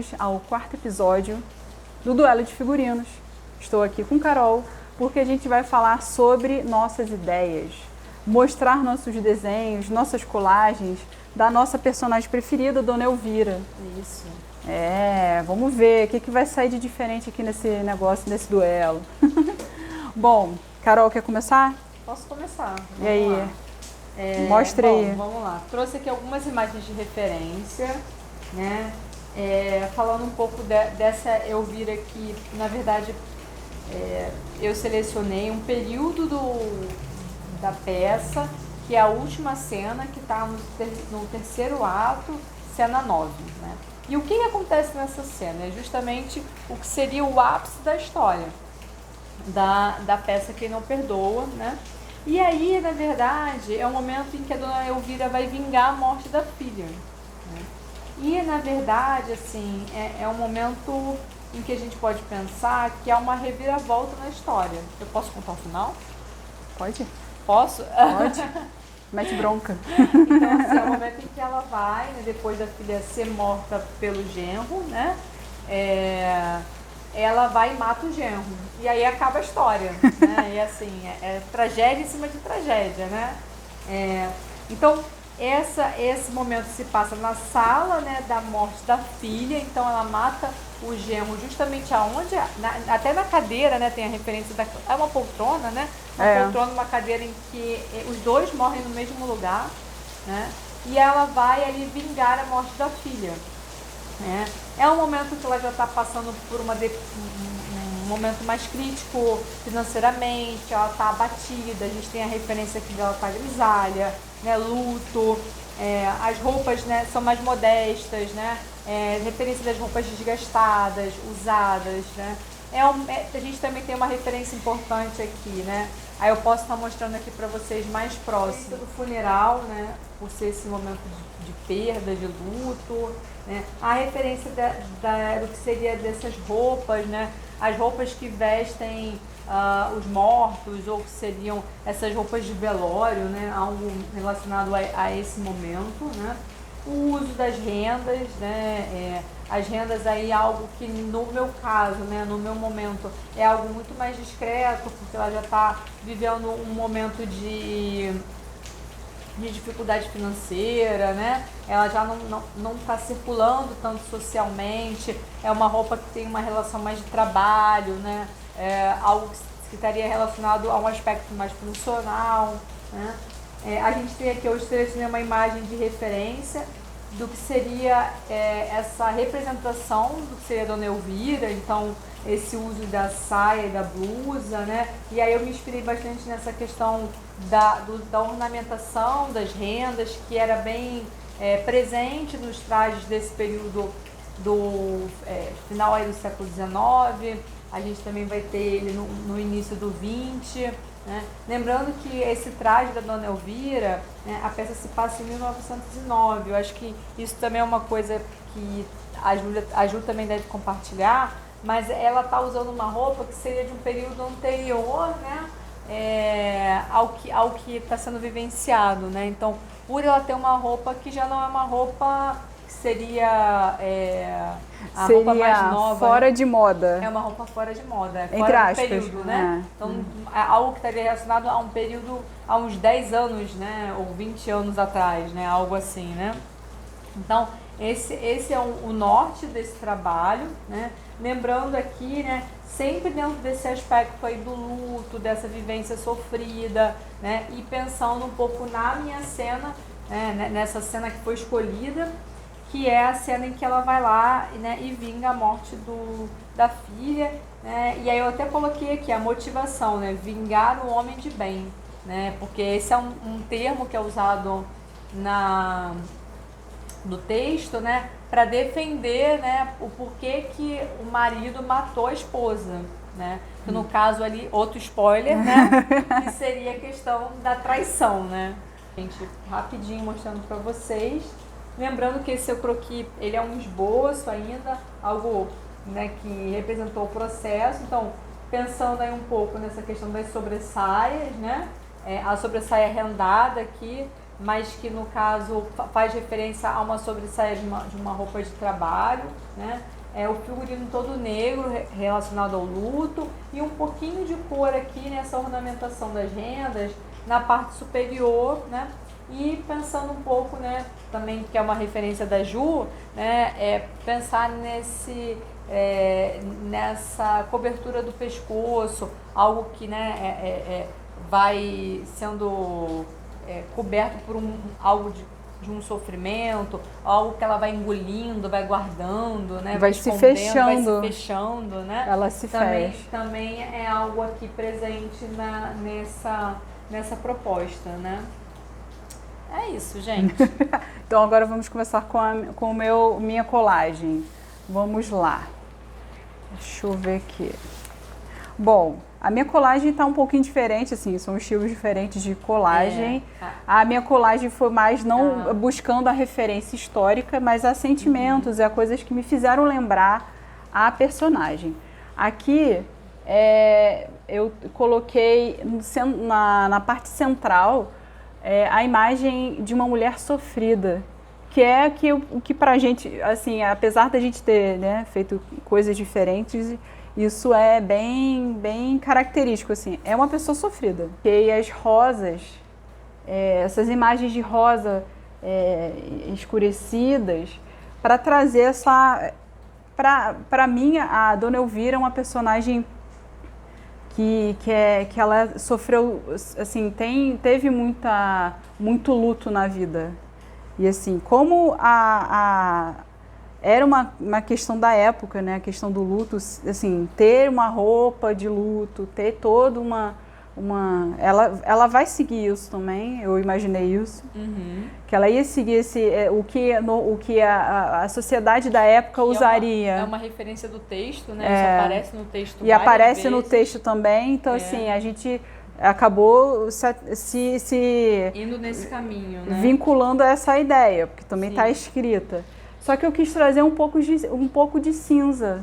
bem-vindos ao quarto episódio do Duelo de Figurinos. Estou aqui com Carol porque a gente vai falar sobre nossas ideias, mostrar nossos desenhos, nossas colagens da nossa personagem preferida, Dona Elvira. Isso. Vamos ver o que vai sair de diferente aqui nesse negócio, nesse duelo. Bom, Carol, quer começar? Posso começar. E aí? Mostra aí. Vamos lá. Trouxe aqui algumas imagens de referência, né? Falando um pouco dessa Elvira que, na verdade, eu selecionei um período da peça, que é a última cena, que está no terceiro ato, cena 9, né? E o que acontece nessa cena? É justamente o que seria o ápice da história, da peça Quem Não Perdoa, né? E aí, na verdade, é o momento em que a Dona Elvira vai vingar a morte da filha, né? E, na verdade, assim, é um momento em que a gente pode pensar que há uma reviravolta na história. Eu posso contar o final? Pode? Posso? Pode. Mete bronca. Então, assim, é o momento em que ela vai, né, depois da filha ser morta pelo genro, né? Ela vai e mata o genro. E aí acaba a história, né? E assim, é tragédia em cima de tragédia, né? Então, esse momento se passa na sala, né, da morte da filha. Então ela mata o genro justamente aonde? Até na cadeira, né? Tem a referência é uma poltrona, né? Uma poltrona, uma cadeira em que os dois morrem no mesmo lugar, né? E ela vai ali vingar a morte da filha. É um momento que ela já está passando por um momento mais crítico financeiramente, ela está abatida, a gente tem a referência aqui dela tá grisalha, né, luto, as roupas, né, são mais modestas, né, referência das roupas desgastadas, usadas, né. A gente também tem uma referência importante aqui, né, aí eu posso estar mostrando aqui para vocês mais próximo do funeral, né, por ser esse momento de perda, de luto, né, a referência do que seria dessas roupas, né, as roupas que vestem os mortos, ou que seriam essas roupas de velório, né, algo relacionado a esse momento, né, o uso das rendas, né, as rendas aí algo que no meu caso, né, no meu momento, é algo muito mais discreto, porque ela já está vivendo um momento de dificuldade financeira, né? Ela já não está circulando tanto socialmente, é uma roupa que tem uma relação mais de trabalho, né? Algo que estaria relacionado a um aspecto mais funcional, né? A gente tem aqui, hoje selecionei uma imagem de referência do que seria essa representação do que seria a Dona Elvira, então esse uso da saia e da blusa, né? E aí eu me inspirei bastante nessa questão da ornamentação, das rendas, que era bem presente nos trajes desse período do final aí do século XIX. A gente também vai ter ele no início do XX, né? Lembrando que esse traje da Dona Elvira, né, a peça se passa em 1909. Eu acho que isso também é uma coisa que a Ju também deve compartilhar, mas ela está usando uma roupa que seria de um período anterior, né, ao que está sendo vivenciado, né? Então, por ela ter uma roupa que já não é uma roupa que seria roupa mais nova, fora, né, de moda. É uma roupa fora de moda, entre fora aspas, do período, né? Então, algo que estaria relacionado a um período, há uns 10 anos, né, ou 20 anos atrás, né, algo assim, né? Então, esse é o norte desse trabalho, né? Lembrando aqui, né, sempre dentro desse aspecto aí do luto, dessa vivência sofrida, né? E pensando um pouco na minha cena, né, nessa cena que foi escolhida, que é a cena em que ela vai lá, né, e vinga a morte da filha, né? E aí eu até coloquei aqui a motivação, né? Vingar o homem de bem, né? Porque esse é um termo que é usado do texto, né, para defender, né, o porquê que o marido matou a esposa, né? Que no caso ali, outro spoiler, né, que seria a questão da traição, né? Gente, rapidinho mostrando para vocês, lembrando que esse croquis, ele é um esboço ainda, algo, né, que representou o processo. Então, pensando aí um pouco nessa questão das sobressaias, né, a sobressaia rendada aqui, mas que no caso faz referência a uma sobressaia de uma roupa de trabalho, né? o figurino todo negro relacionado ao luto e um pouquinho de cor aqui nessa ornamentação das rendas na parte superior, né? E pensando um pouco, né, também que é uma referência da Ju, né, pensar nessa cobertura do pescoço, algo que, né, vai sendo coberto por algo de um sofrimento, algo que ela vai engolindo, vai guardando, né, vai se fechando, né? Ela se fecha. Também é algo aqui presente nessa proposta, né? É isso, gente. Então agora vamos começar com minha colagem. Vamos lá. Deixa eu ver aqui. Bom, a minha colagem está um pouquinho diferente, assim, são estilos diferentes de colagem. A minha colagem foi mais não buscando a referência histórica, mas a sentimentos e a coisas que me fizeram lembrar a personagem. Aqui eu coloquei na parte central a imagem de uma mulher sofrida, que é o que pra gente, assim, apesar da gente ter, né, feito coisas diferentes, isso é bem característico, assim, é uma pessoa sofrida. E as rosas, essas imagens de rosa escurecidas, para trazer essa... Para mim, a Dona Elvira é uma personagem que ela sofreu, assim, teve muito luto na vida. E assim, como era uma questão da época, né? A questão do luto, assim, ter uma roupa de luto, ter toda ela vai seguir isso também, eu imaginei isso. Que ela ia seguir o que a sociedade da época usaria. É uma referência do texto, né? Isso aparece no texto e aparece vezes. No texto também, então assim, a gente acabou se indo nesse caminho, né? Vinculando a essa ideia, porque também está escrita. Só que eu quis trazer um pouco de cinza.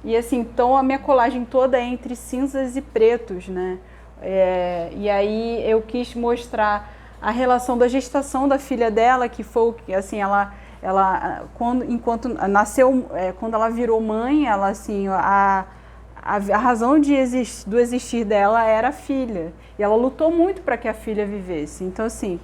E assim, então a minha colagem toda é entre cinzas e pretos, né? E aí eu quis mostrar a relação da gestação da filha dela, que foi assim, enquanto nasceu, quando ela virou mãe, ela assim, a razão do existir dela era a filha. E ela lutou muito para que a filha vivesse. Então assim,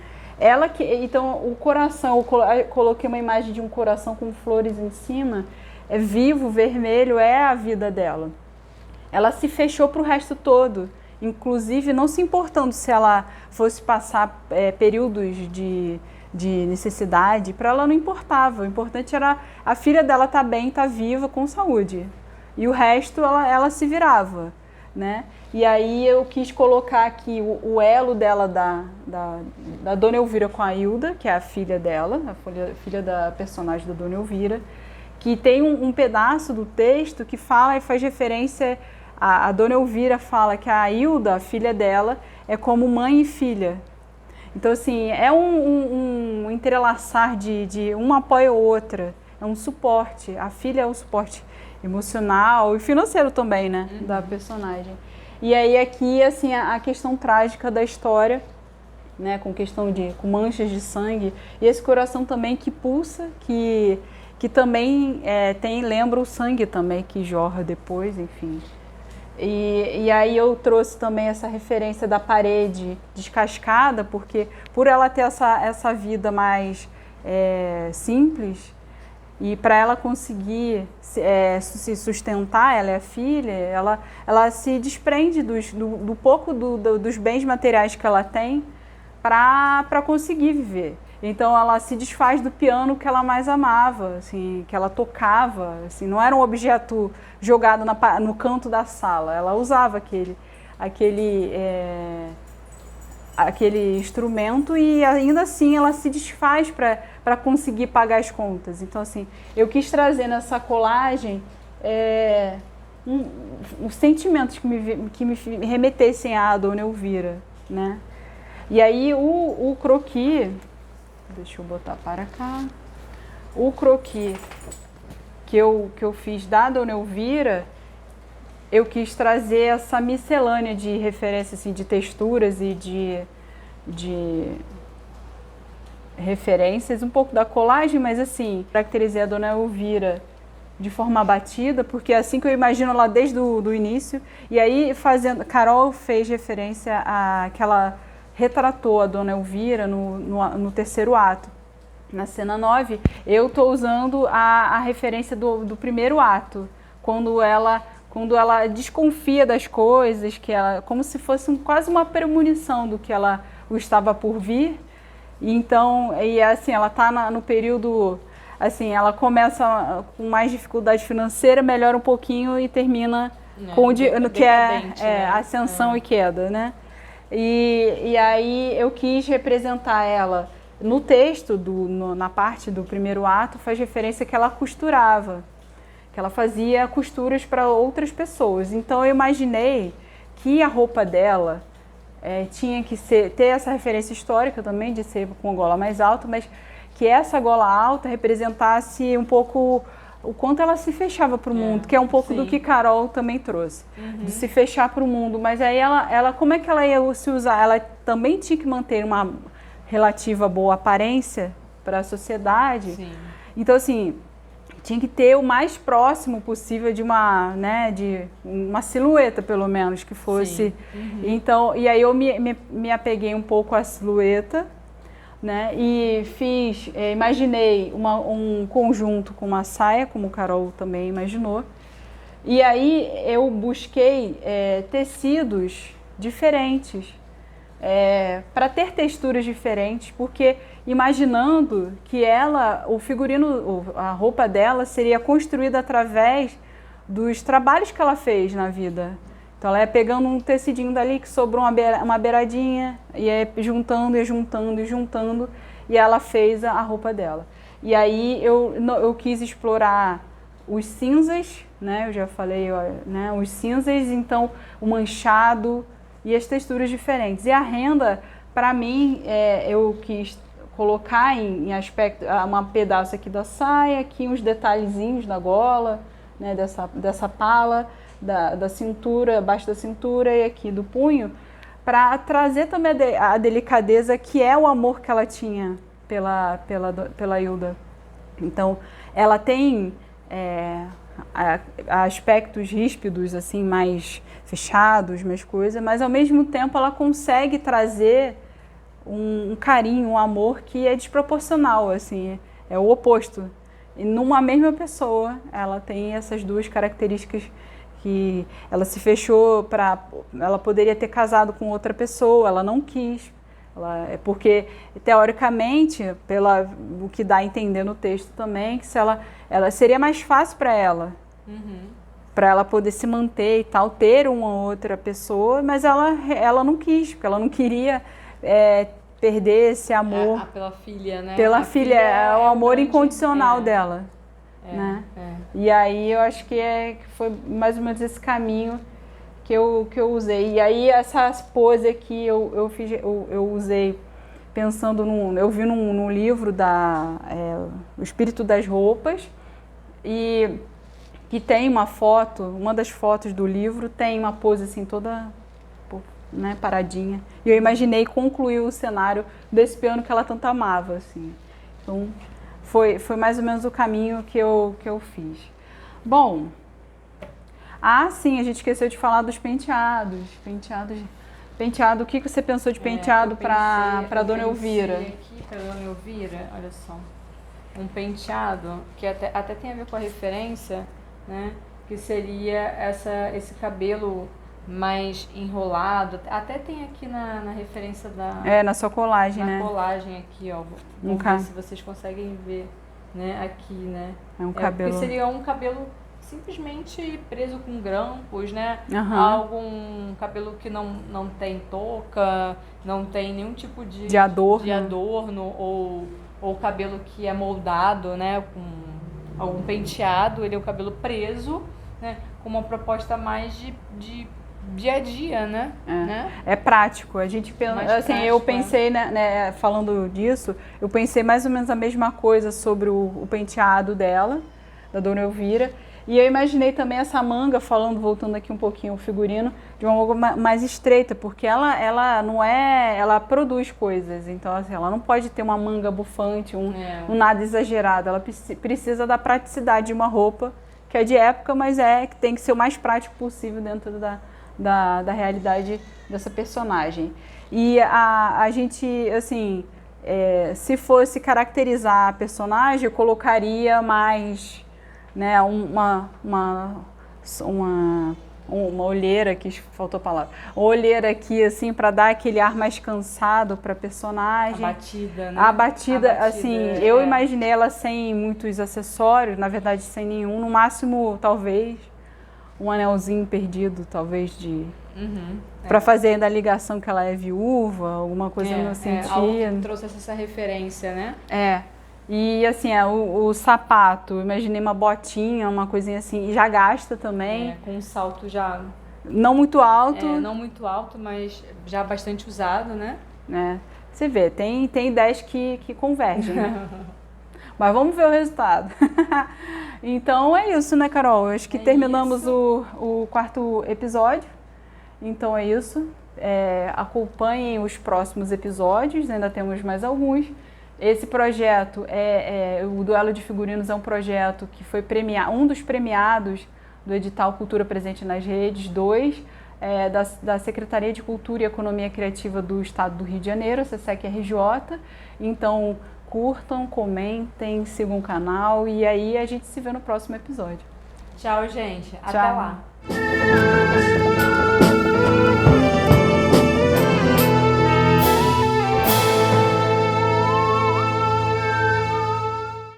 então o coração, eu coloquei uma imagem de um coração com flores em cima, vivo, vermelho, é a vida dela. Ela se fechou para o resto todo. Inclusive, não se importando se ela fosse passar períodos de necessidade, para ela não importava. O importante era a filha dela estar bem, estar viva, com saúde. E o resto, ela se virava, né? E aí eu quis colocar aqui o elo dela da Dona Elvira com a Hilda, que é a filha dela, a filha da personagem da Dona Elvira, que tem um pedaço do texto que fala e faz referência... A Dona Elvira fala que a Hilda, a filha dela, é como mãe e filha. Então, assim, é um entrelaçar de uma apoia a outra, é um suporte. A filha é um suporte emocional e financeiro também, né, da personagem. E aí aqui, assim, a questão trágica da história, né, com manchas de sangue, e esse coração também que pulsa, que também lembra o sangue também que jorra depois, enfim. E aí eu trouxe também essa referência da parede descascada, porque por ela ter essa vida mais simples, e para ela conseguir se sustentar, ela é a filha, ela se desprende do pouco dos bens materiais que ela tem para conseguir viver. Então ela se desfaz do piano que ela mais amava, assim, que ela tocava, assim, não era um objeto jogado no canto da sala, ela usava aquele instrumento e ainda assim ela se desfaz para conseguir pagar as contas. Então assim, eu quis trazer nessa colagem os sentimentos que me remetessem à Dona Elvira, né? E aí o croquis, deixa eu botar para cá, o croquis que eu fiz da Dona Elvira, eu quis trazer essa miscelânea de referências, assim, de texturas e de referências, um pouco da colagem, mas assim, caracterizei a Dona Elvira de forma batida, porque é assim que eu imagino lá desde o início. E aí, Carol fez referência a que ela retratou a Dona Elvira no terceiro ato. Na cena 9, eu estou usando a referência do primeiro ato, quando ela desconfia das coisas, como se fosse quase uma premonição do que ela estava por vir. Então, assim, ela está no período, assim, ela começa com mais dificuldade financeira, melhora um pouquinho e termina no que é ascensão e queda, né? E aí eu quis representar ela no texto, na parte do primeiro ato, faz referência que ela costurava, que ela fazia costuras para outras pessoas. Então eu imaginei que a roupa dela tinha que ter essa referência histórica também, de ser com a gola mais alta, mas que essa gola alta representasse um pouco o quanto ela se fechava para o mundo, que é um pouco do que Carol também trouxe, de se fechar para o mundo. Mas aí ela, como é que ela ia se usar? Ela também tinha que manter uma relativa boa aparência para a sociedade. Sim. Então, assim, tinha que ter o mais próximo possível de uma silhueta, pelo menos, que fosse. Então, e aí eu me apeguei um pouco à silhueta, né? E imaginei um conjunto com uma saia, como o Carol também imaginou. E aí eu busquei tecidos diferentes, para ter texturas diferentes, porque imaginando que o figurino, a roupa dela seria construída através dos trabalhos que ela fez na vida. Então ela ia pegando um tecidinho dali que sobrou uma beiradinha, e ia juntando, e ela fez a roupa dela. E aí eu quis explorar os cinzas, né? Eu já falei, né? Os cinzas, então o manchado e as texturas diferentes. E a renda, para mim, eu quis colocar em aspecto, um pedaço aqui da saia, aqui uns detalhezinhos da gola, né? Dessa pala, da cintura, abaixo da cintura e aqui do punho, para trazer também a delicadeza que é o amor que ela tinha pela Hilda. Então, ela tem aspectos ríspidos, assim, mais fechados, mais coisa, mas ao mesmo tempo ela consegue trazer um carinho, um amor que é desproporcional, assim, é o oposto. E numa mesma pessoa, ela tem essas duas características, que ela se fechou ela poderia ter casado com outra pessoa, ela não quis. Porque, teoricamente, o que dá a entender no texto também, que ela seria mais fácil para ela, para ela poder se manter e tal, ter uma outra pessoa, mas ela não quis, porque ela não queria perder esse amor. Pela filha, né? Pela filha, é o amor incondicional dela. Né? E aí eu acho que foi mais ou menos esse caminho que eu usei. E aí essa pose aqui eu usei pensando eu vi num livro O Espírito das Roupas, e que tem uma das fotos do livro tem uma pose assim toda, né, paradinha. E eu imaginei concluir o cenário desse piano que ela tanto amava, assim. Então foi mais ou menos o caminho que eu fiz. Bom, sim, a gente esqueceu de falar dos penteados. Penteado, o que você pensou de penteado para Dona Elvira? Aqui para Dona Elvira, olha só, um penteado que até tem a ver com a referência, né? Que seria esse cabelo mais enrolado. Até tem aqui na referência na sua colagem, né? Na colagem aqui, ó. Vamos ver se vocês conseguem ver, né? Aqui, né? É um cabelo. Porque seria um cabelo simplesmente preso com grampos, né? Um cabelo que não tem touca, não tem nenhum tipo de adorno ou cabelo que é moldado, né? Com algum penteado. Ele é um cabelo preso, né? Com uma proposta mais de dia a dia, né? É prático. A gente pensa, assim, eu pensei, né, falando disso, eu pensei mais ou menos a mesma coisa sobre o penteado dela, da Dona Elvira. E eu imaginei também essa manga, voltando aqui um pouquinho o figurino, de uma manga mais estreita, porque ela não ela produz coisas, então assim, ela não pode ter uma manga bufante, um nada exagerado, ela precisa da praticidade de uma roupa que é de época, mas que tem que ser o mais prático possível dentro da realidade dessa personagem. E a gente, assim, se fosse caracterizar a personagem, eu colocaria mais, né, uma olheira aqui, faltou a palavra, uma olheira aqui, assim, para dar aquele ar mais cansado para a personagem. Abatida, né? Abatida, assim, eu imaginei ela sem muitos acessórios, na verdade sem nenhum, no máximo, talvez, um anelzinho perdido, talvez, para fazer da ligação que ela é viúva, alguma coisa no sentido. Algo que trouxe essa referência, né? E assim, o sapato, imaginei uma botinha, uma coisinha assim, e já gasta também. Com um salto já... Não muito alto. Não muito alto, mas já bastante usado, né? Você vê, tem ideias que convergem, né? Mas vamos ver o resultado. Então é isso, né, Carol? Acho que terminamos o 4º episódio. Então é isso. Acompanhem os próximos episódios, ainda temos mais alguns. Esse projeto, o Duelo de Figurinos, é um projeto que foi um dos premiados do edital Cultura Presente nas Redes 2, da Secretaria de Cultura e Economia Criativa do Estado do Rio de Janeiro, a SESC-RJ. Então, curtam, comentem, sigam o canal e aí a gente se vê no próximo episódio. Tchau, gente. Até Tchau. lá.